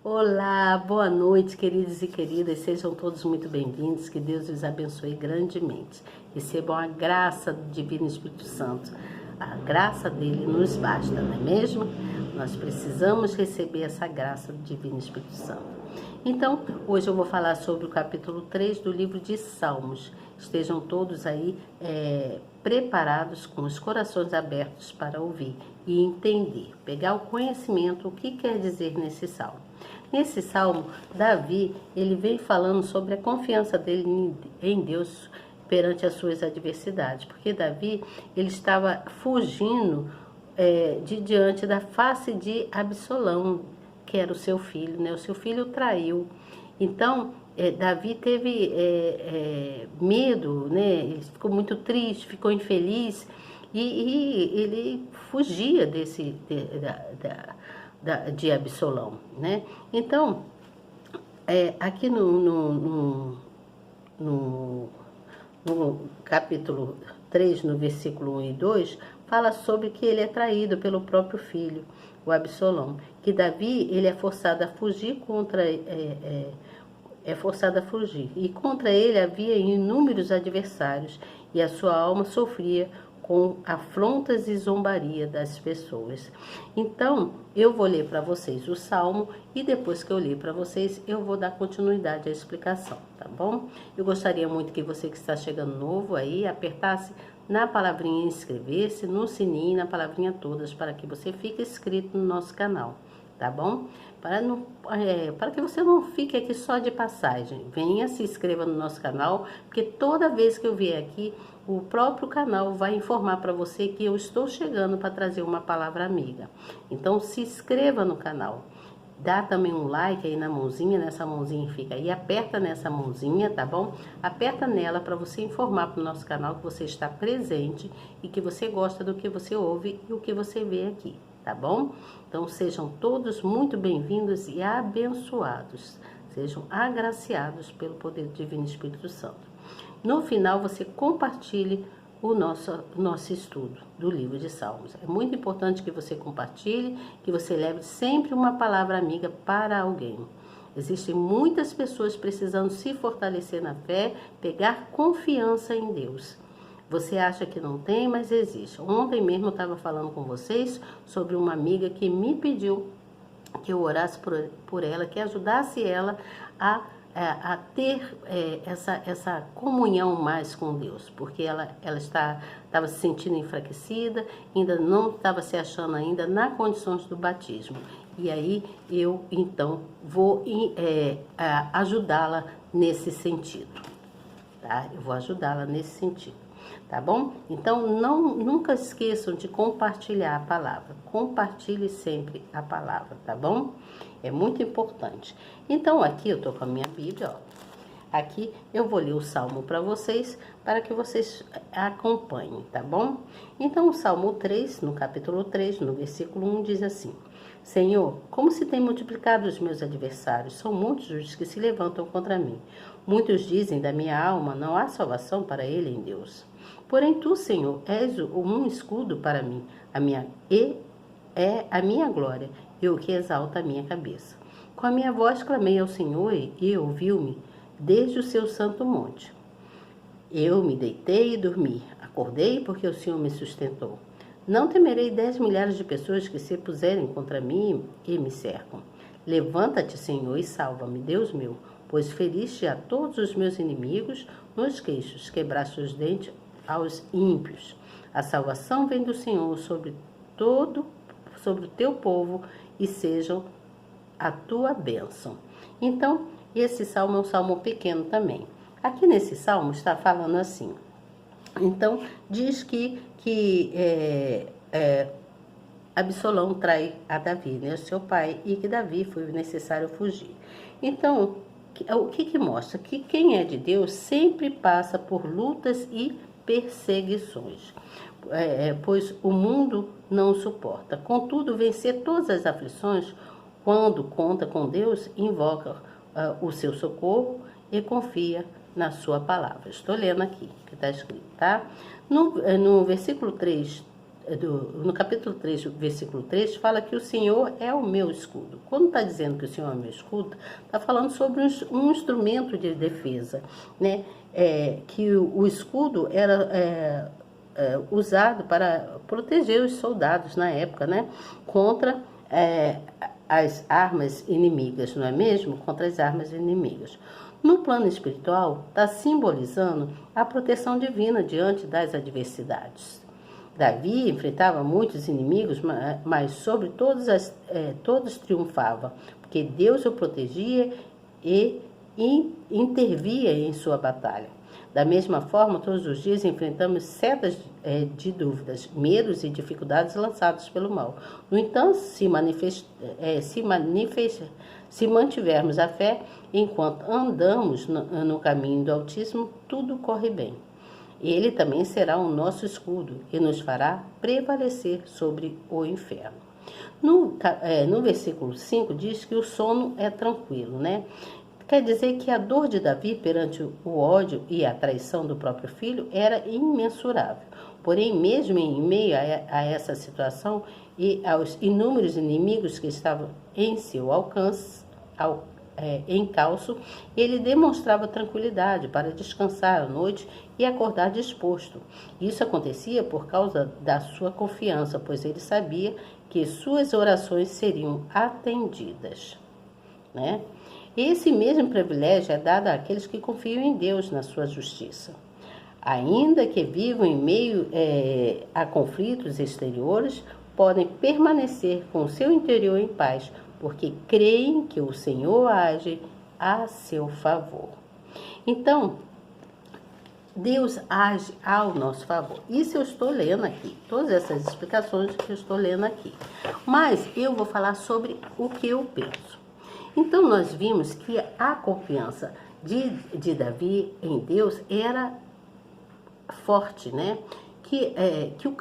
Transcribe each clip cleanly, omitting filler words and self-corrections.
Olá, boa noite, queridos e queridas, sejam todos muito bem-vindos, que Deus os abençoe grandemente. Recebam a graça do Divino Espírito Santo, a graça dele nos basta, não é mesmo? Nós precisamos receber essa graça do Divino Espírito Santo. Então, hoje eu vou falar sobre o capítulo 3 do livro de Salmos. Estejam todos aí preparados, com os corações abertos para ouvir e entender, pegar o conhecimento, o que quer dizer nesse salmo. Nesse salmo, Davi, ele vem falando sobre a confiança dele em Deus perante as suas adversidades, porque Davi, ele estava fugindo de diante da face de Absalão, que era o seu filho, né? O seu filho o traiu. Então, Davi teve medo, né? Ele ficou muito triste, ficou infeliz e ele fugia de Absalão, né? Então, aqui no capítulo 3, no versículo 1 e 2, fala sobre que ele é traído pelo próprio filho, o Absalão, que Davi ele é forçado a fugir e contra ele havia inúmeros adversários e a sua alma sofria com afrontas e zombaria das pessoas. Então, eu vou ler para vocês o Salmo e depois que eu ler para vocês, eu vou dar continuidade à explicação, tá bom? Eu gostaria muito que você que está chegando novo aí, apertasse na palavrinha inscrever-se, no sininho, na palavrinha todas, para que você fique inscrito no nosso canal, tá bom? Para que você não fique aqui só de passagem, venha, se inscreva no nosso canal, porque toda vez que eu vier aqui, o próprio canal vai informar para você que eu estou chegando para trazer uma palavra amiga. Então, se inscreva no canal. Dá também um like aí na mãozinha, nessa mãozinha que fica aí, aperta nessa mãozinha, tá bom? Aperta nela para você informar para o nosso canal que você está presente e que você gosta do que você ouve e o que você vê aqui, tá bom? Então, sejam todos muito bem-vindos e abençoados. Sejam agraciados pelo poder do Divino Espírito Santo. No final, você compartilhe o nosso estudo do livro de Salmos. É muito importante que você compartilhe, que você leve sempre uma palavra amiga para alguém. Existem muitas pessoas precisando se fortalecer na fé, pegar confiança em Deus. Você acha que não tem, mas existe. Ontem mesmo eu estava falando com vocês sobre uma amiga que me pediu que eu orasse por ela, que ajudasse ela a ter essa comunhão mais com Deus, porque ela estava se sentindo enfraquecida, ainda não estava se achando ainda nas condições do batismo. E aí eu, então, vou ajudá-la nesse sentido, tá? Eu vou ajudá-la nesse sentido, tá bom? Então, nunca esqueçam de compartilhar a palavra. Compartilhe sempre a palavra, tá bom? É muito importante. Então, aqui eu tô com a minha Bíblia, ó. Aqui eu vou ler o Salmo para vocês, para que vocês acompanhem, tá bom? Então, o Salmo 3, no capítulo 3, no versículo 1, diz assim: Senhor, como se tem multiplicado os meus adversários, são muitos os que se levantam contra mim. Muitos dizem da minha alma, não há salvação para ele em Deus. Porém tu, Senhor, és um escudo para mim, a minha glória e o que exalta a minha cabeça. Com a minha voz clamei ao Senhor e ouviu-me desde o seu santo monte. Eu me deitei e dormi, acordei porque o Senhor me sustentou. Não temerei 10 milhares de pessoas que se puserem contra mim e me cercam. Levanta-te, Senhor, e salva-me, Deus meu, pois feriste a todos os meus inimigos nos queixos, quebraste os dentes aos ímpios. A salvação vem do Senhor sobre o teu povo e sejam a tua bênção. Então, esse salmo é um salmo pequeno também. Aqui nesse salmo está falando assim. Então, diz que Absalão trai a Davi, né, seu pai, e que Davi foi necessário fugir. Então, o que mostra? Que quem é de Deus sempre passa por lutas e perseguições, pois o mundo não suporta. Contudo, vencer todas as aflições, quando conta com Deus, invoca o seu socorro e confia na sua palavra. Estou lendo aqui o que está escrito, tá? No versículo 3 no capítulo 3, versículo 3, fala que o Senhor é o meu escudo. Quando está dizendo que o Senhor é o meu escudo, está falando sobre um instrumento de defesa, né? Que o escudo era usado para proteger os soldados na época, né? Contra as armas inimigas, não é mesmo? Contra as armas inimigas. No plano espiritual, está simbolizando a proteção divina diante das adversidades. Davi enfrentava muitos inimigos, mas sobre todos triunfava, porque Deus o protegia e intervia em sua batalha. Da mesma forma, todos os dias enfrentamos setas de dúvidas, medos e dificuldades lançados pelo mal. No entanto, se mantivermos a fé, enquanto andamos no caminho do Altíssimo, tudo corre bem. Ele também será o nosso escudo e nos fará prevalecer sobre o inferno. No versículo 5 diz que o sono é tranquilo, né? Quer dizer que a dor de Davi perante o ódio e a traição do próprio filho era imensurável. Porém, mesmo em meio a essa situação e aos inúmeros inimigos que estavam em seu alcance, encalço, ele demonstrava tranquilidade para descansar à noite e acordar disposto. Isso acontecia por causa da sua confiança, pois ele sabia que suas orações seriam atendidas, né? Esse mesmo privilégio é dado àqueles que confiam em Deus na sua justiça. Ainda que vivam em meio a conflitos exteriores, podem permanecer com o seu interior em paz, porque creem que o Senhor age a seu favor. Então, Deus age ao nosso favor. Isso eu estou lendo aqui, todas essas explicações que eu estou lendo aqui. Mas eu vou falar sobre o que eu penso. Então, nós vimos que a confiança de Davi em Deus era forte, né? Que o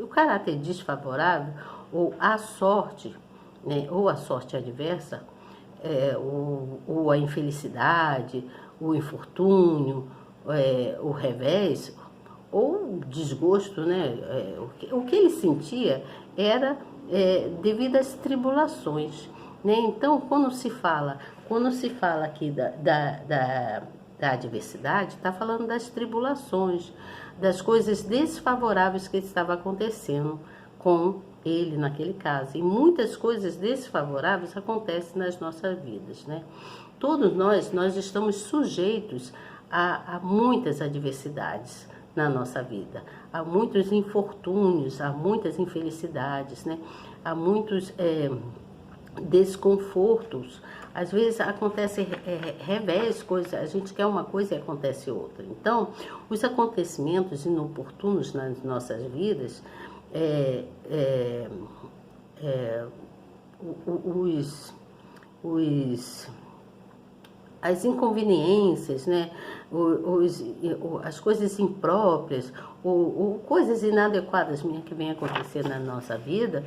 caráter desfavorável ou a sorte, né? Ou a sorte adversa, ou a infelicidade, o infortúnio, o revés, ou o desgosto, né? O que ele sentia era devido às tribulações, né? Então, quando se fala aqui da adversidade, está falando das tribulações, das coisas desfavoráveis que estava acontecendo com ele naquele caso. E muitas coisas desfavoráveis acontecem nas nossas vidas, né? Todos nós estamos sujeitos a muitas adversidades na nossa vida, há muitos infortúnios, há muitas infelicidades, né? Há muitos desconfortos. Às vezes acontece revés, coisa, a gente quer uma coisa e acontece outra. Então, os acontecimentos inoportunos nas nossas vidas, as inconveniências, né? As coisas impróprias, ou coisas inadequadas que vêm acontecer na nossa vida,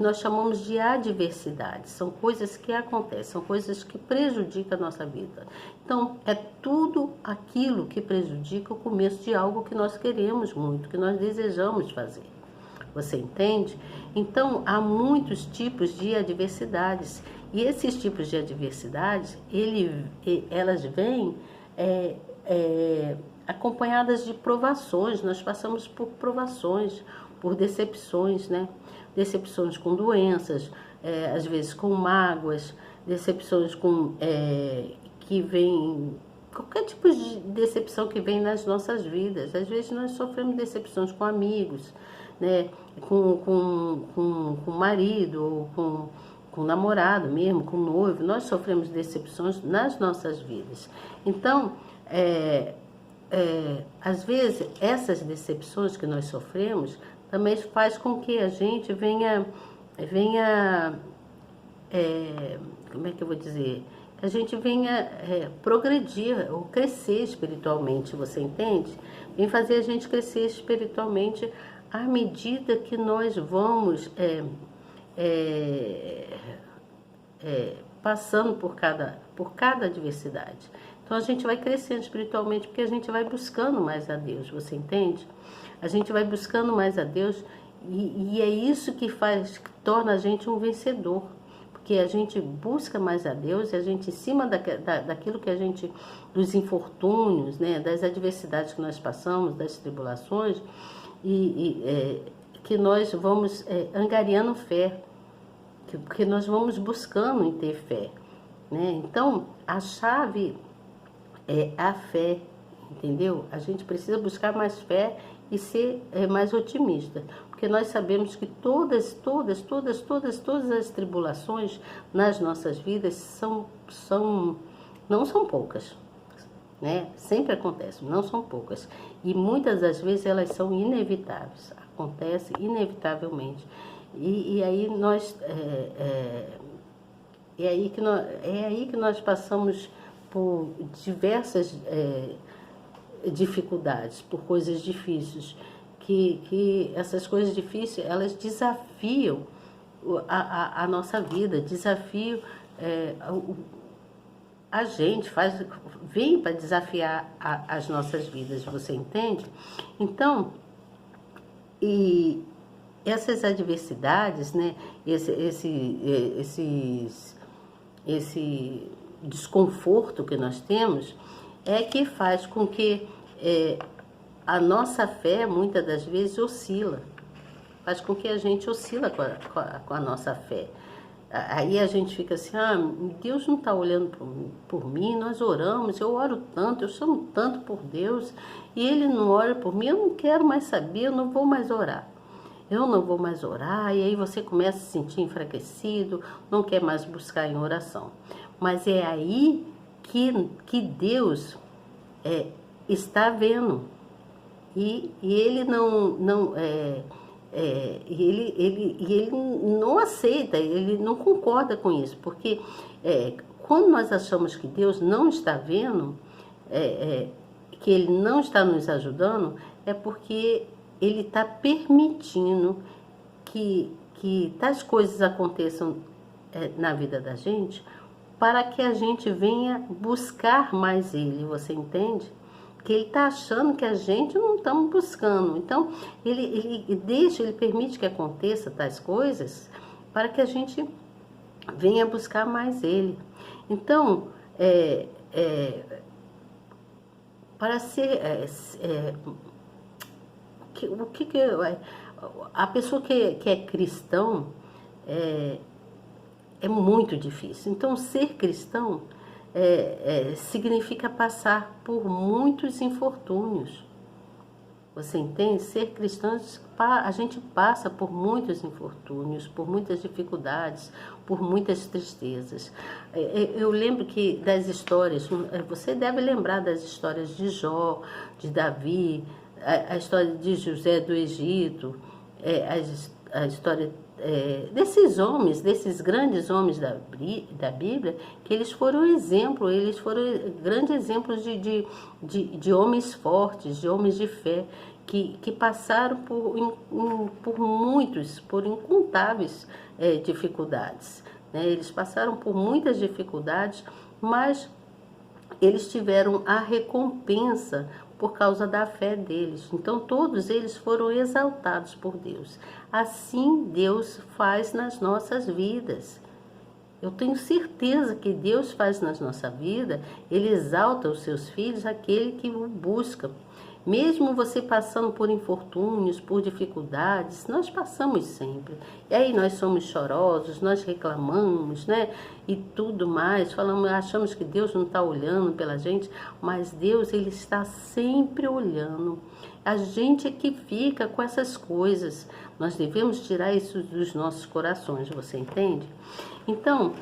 nós chamamos de adversidade. São coisas que acontecem, são coisas que prejudicam a nossa vida. Então, é tudo aquilo que prejudica o começo de algo que nós queremos muito, que nós desejamos fazer. Você entende? Então, há muitos tipos de adversidades. E esses tipos de adversidades, elas vêm acompanhadas de provações. Nós passamos por provações, por decepções, né? Decepções com doenças, às vezes com mágoas, decepções que vêm... Qualquer tipo de decepção que vem nas nossas vidas. Às vezes nós sofremos decepções com amigos, né? Com o marido, ou com o namorado mesmo, com o noivo. Nós sofremos decepções nas nossas vidas. Então, às vezes, essas decepções que nós sofremos também faz com que a gente venha como é que eu vou dizer? A gente venha progredir ou crescer espiritualmente, você entende? Vem fazer a gente crescer espiritualmente à medida que nós vamos passando por cada adversidade. Então a gente vai crescendo espiritualmente porque a gente vai buscando mais a Deus, você entende? A gente vai buscando mais a Deus e é isso que que torna a gente um vencedor. Porque a gente busca mais a Deus e a gente, em cima daquilo que a gente, dos infortúnios, né, das adversidades que nós passamos, das tribulações, que nós vamos angariando fé, que nós vamos buscando em ter fé, né? Então, a chave é a fé, entendeu? A gente precisa buscar mais fé e ser mais otimista, porque nós sabemos que todas as tribulações nas nossas vidas não são poucas, né? Sempre acontecem, não são poucas, e muitas das vezes elas são inevitáveis, acontece inevitavelmente, e aí é aí que nós passamos por diversas dificuldades, por coisas difíceis, que essas coisas difíceis, elas desafiam a nossa vida, desafiam a gente, vem para desafiar as nossas vidas, você entende? Então, e essas adversidades, né, esse desconforto que nós temos, é que faz com que a nossa fé, muitas das vezes, oscila. Faz com que a gente oscila com a nossa fé. Aí a gente fica assim, Deus não está olhando por mim, nós oramos, eu oro tanto, eu chamo tanto por Deus, e Ele não ora por mim, eu não quero mais saber, eu não vou mais orar. Eu não vou mais orar, e aí você começa a se sentir enfraquecido, não quer mais buscar em oração. Mas é aí que Deus está vendo, e Ele ele não aceita, ele não concorda com isso, porque quando nós achamos que Deus não está vendo, que Ele não está nos ajudando, é porque Ele está permitindo que tais coisas aconteçam na vida da gente, para que a gente venha buscar mais Ele, você entende? Que Ele está achando que a gente não estamos buscando. Então, ele permite que aconteça tais coisas para que a gente venha buscar mais Ele. Então, para ser... a pessoa que é cristão é muito difícil. Então, ser cristão significa passar por muitos infortúnios. Você entende? Ser cristão, a gente passa por muitos infortúnios, por muitas dificuldades, por muitas tristezas. Eu lembro que das histórias, você deve lembrar das histórias de Jó, de Davi, a história de José do Egito, a história desses homens, desses grandes homens da Bíblia, que eles foram grandes exemplos de homens fortes, de homens de fé, que passaram por incontáveis dificuldades, né? Eles passaram por muitas dificuldades, mas eles tiveram a recompensa por causa da fé deles. Então, todos eles foram exaltados por Deus. Assim, Deus faz nas nossas vidas. Eu tenho certeza que Deus faz na nossa vida, Ele exalta os seus filhos, aquele que o busca. Mesmo você passando por infortúnios, por dificuldades, nós passamos sempre. E aí nós somos chorosos, nós reclamamos, né? E tudo mais, achamos que Deus não está olhando pela gente, mas Deus, Ele está sempre olhando. A gente é que fica com essas coisas. Nós devemos tirar isso dos nossos corações, você entende? Então,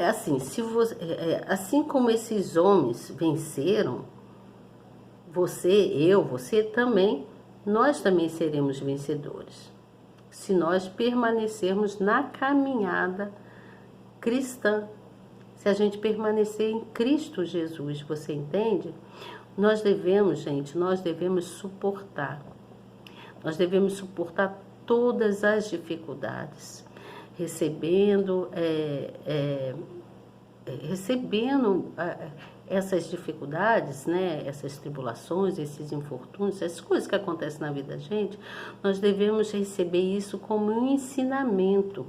assim, assim como esses homens venceram, você também, nós também seremos vencedores. Se nós permanecermos na caminhada cristã, se a gente permanecer em Cristo Jesus, você entende? Nós devemos suportar. Nós devemos suportar todas as dificuldades, recebendo recebendo essas dificuldades, né, essas tribulações, esses infortúnios, essas coisas que acontecem na vida da gente, nós devemos receber isso como um ensinamento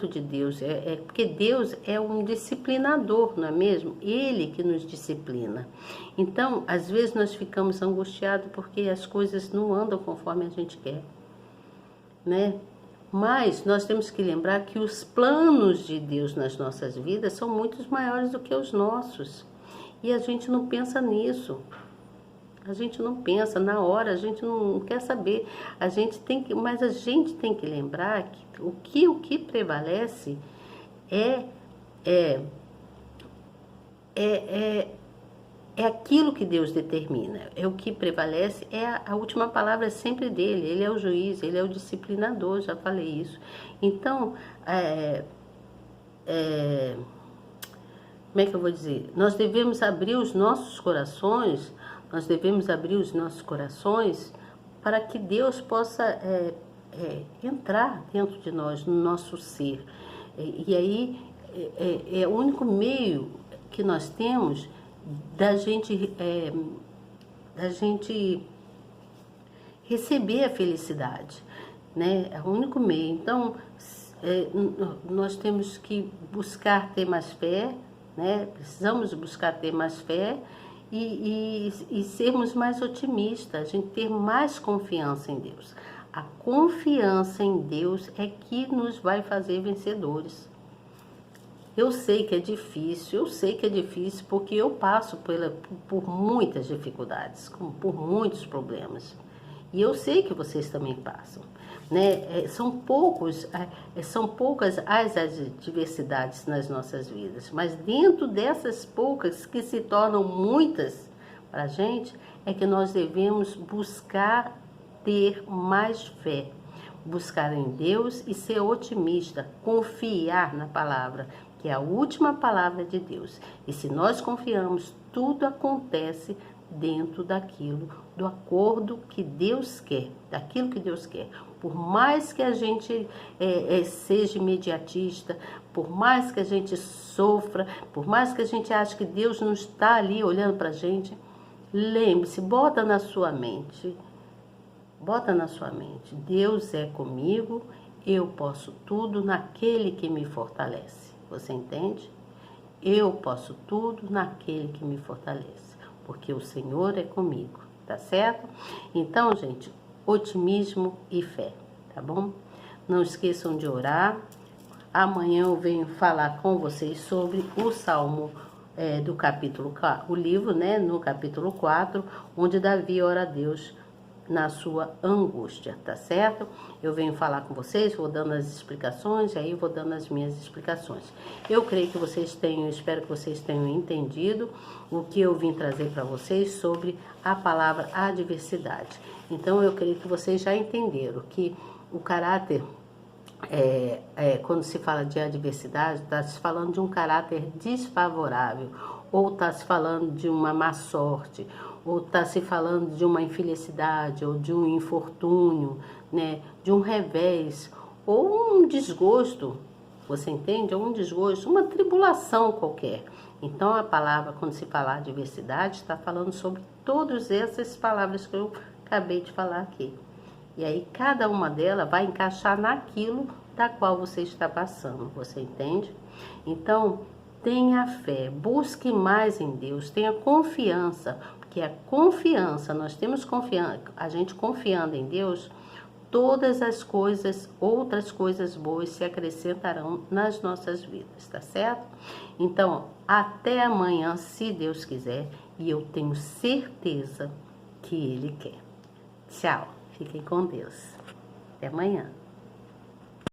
de Deus, porque Deus é um disciplinador, não é mesmo? Ele que nos disciplina. Então, às vezes nós ficamos angustiados porque as coisas não andam conforme a gente quer, né? Mas nós temos que lembrar que os planos de Deus nas nossas vidas são muito maiores do que os nossos. E a gente não pensa nisso. A gente não pensa, na hora a gente não quer saber. Mas a gente tem que lembrar que o que prevalece é, é, é, é aquilo que Deus determina. É o que prevalece, a última palavra é sempre dele. Ele é o juiz, ele é o disciplinador, já falei isso. Então, como é que eu vou dizer? Nós devemos abrir os nossos corações, para que Deus possa entrar dentro de nós, no nosso ser. E aí é o único meio que nós temos da gente receber a felicidade, né? É o único meio. Então, nós temos que buscar ter mais fé, né? Precisamos buscar ter mais fé e sermos mais otimistas, a gente ter mais confiança em Deus. A confiança em Deus é que nos vai fazer vencedores. Eu sei que é difícil, porque eu passo por muitas dificuldades, por muitos problemas. E eu sei que vocês também passam, né? São poucas as adversidades nas nossas vidas, mas dentro dessas poucas que se tornam muitas para a gente, é que nós devemos buscar ter mais fé, buscar em Deus e ser otimista, confiar na palavra, que é a última palavra de Deus. E se nós confiamos, tudo acontece dentro do acordo que Deus quer, daquilo que Deus quer. Por mais que a gente seja imediatista, por mais que a gente sofra, por mais que a gente ache que Deus não está ali olhando para a gente, lembre-se, bota na sua mente, Deus é comigo, eu posso tudo naquele que me fortalece. Você entende? Eu posso tudo naquele que me fortalece, porque o Senhor é comigo, tá certo? Então, gente, otimismo e fé, tá bom? Não esqueçam de orar. Amanhã eu venho falar com vocês sobre o Salmo do capítulo 4, o livro, né, no capítulo 4, onde Davi ora a Deus na sua angústia, tá certo? Eu venho falar com vocês, vou dando as explicações, e aí vou dando as minhas explicações. Eu creio que espero que vocês tenham entendido o que eu vim trazer para vocês sobre a palavra adversidade. Então, eu creio que vocês já entenderam que o caráter, quando se fala de adversidade, está se falando de um caráter desfavorável, ou está se falando de uma má sorte, ou está se falando de uma infelicidade, ou de um infortúnio, né, de um revés, ou um desgosto, você entende? Ou um desgosto, uma tribulação qualquer. Então, a palavra, quando se falar adversidade, está falando sobre todas essas palavras que eu acabei de falar aqui. E aí, cada uma delas vai encaixar naquilo da qual você está passando, você entende? Então, tenha fé, busque mais em Deus, tenha confiança, porque a confiança, nós temos confiança, a gente confiando em Deus, todas as coisas, outras coisas boas se acrescentarão nas nossas vidas, tá certo? Então, até amanhã, se Deus quiser, e eu tenho certeza que Ele quer. Tchau, fiquem com Deus. Até amanhã.